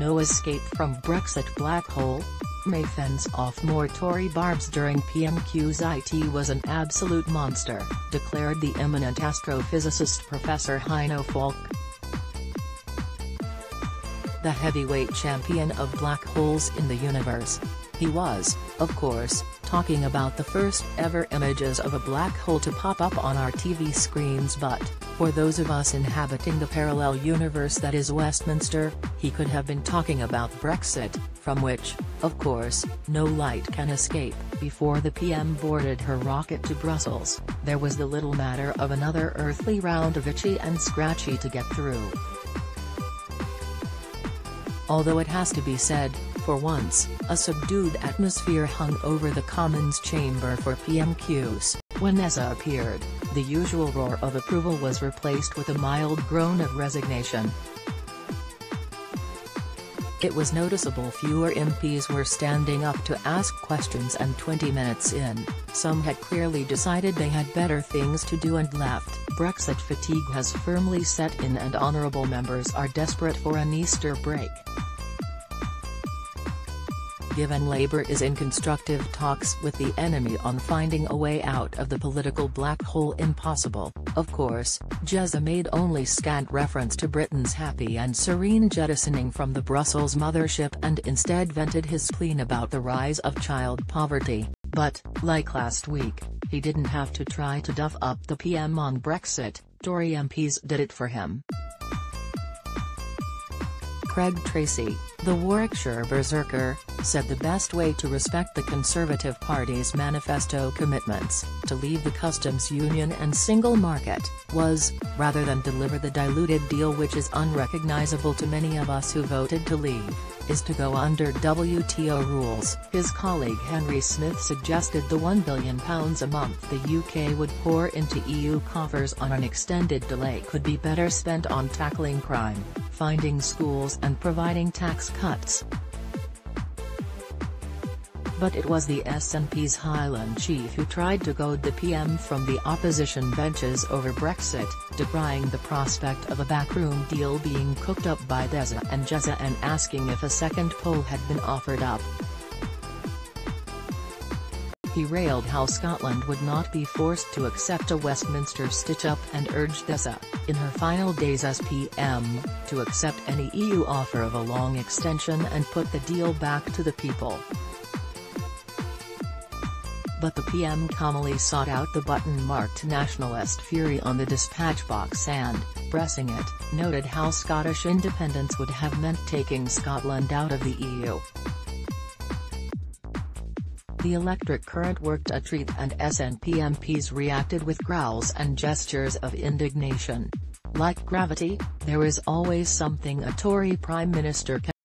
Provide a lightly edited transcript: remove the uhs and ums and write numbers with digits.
no escape from Brexit black hole? May fends off more Tory barbs during PMQs IT was an absolute monster, declared the eminent astrophysicist Professor Heino Falk. The heavyweight champion of black holes in the universe. He was, of course, talking about the first ever images of a black hole to pop up on our TV screens, but, for those of us inhabiting the parallel universe that is Westminster, he could have been talking about Brexit, from which, of course, no light can escape. Before the PM boarded her rocket to Brussels, there was the little matter of another earthly round of itchy and scratchy to get through. Although it has to be said, for once, a subdued atmosphere hung over the Commons chamber for PMQs. When Eza appeared, the usual roar of approval was replaced with a mild groan of resignation. It was noticeable fewer MPs were standing up to ask questions, and 20 minutes in, some had clearly decided they had better things to do and left. Brexit fatigue has firmly set in and honourable members are desperate for an Easter break. Given Labour is in constructive talks with the enemy on finding a way out of the political black hole impossible, of course, Jeza made only scant reference to Britain's happy and serene jettisoning from the Brussels mothership and instead vented his spleen about the rise of child poverty, but, like last week, he didn't have to try to duff up the PM on Brexit. Tory MPs did it for him. Craig Tracy, the Warwickshire berserker, said the best way to respect the Conservative Party's manifesto commitments, to leave the customs union and single market, was, rather than deliver the diluted deal which is unrecognisable to many of us who voted to leave, is to go under WTO rules. His colleague Henry Smith suggested the £1 billion a month the UK would pour into EU coffers on an extended delay could be better spent on tackling crime, finding schools and providing tax cuts. But it was the SNP's Highland chief who tried to goad the PM from the opposition benches over Brexit, decrying the prospect of a backroom deal being cooked up by Eza and Jeza and asking if a second poll had been offered up. He railed how Scotland would not be forced to accept a Westminster stitch-up and urged Eza, in her final days as PM, to accept any EU offer of a long extension and put the deal back to the people. But the PM calmly sought out the button marked nationalist fury on the dispatch box and, pressing it, noted how Scottish independence would have meant taking Scotland out of the EU. The electric current worked a treat and SNP MPs reacted with growls and gestures of indignation. Like gravity, there is always something a Tory Prime Minister can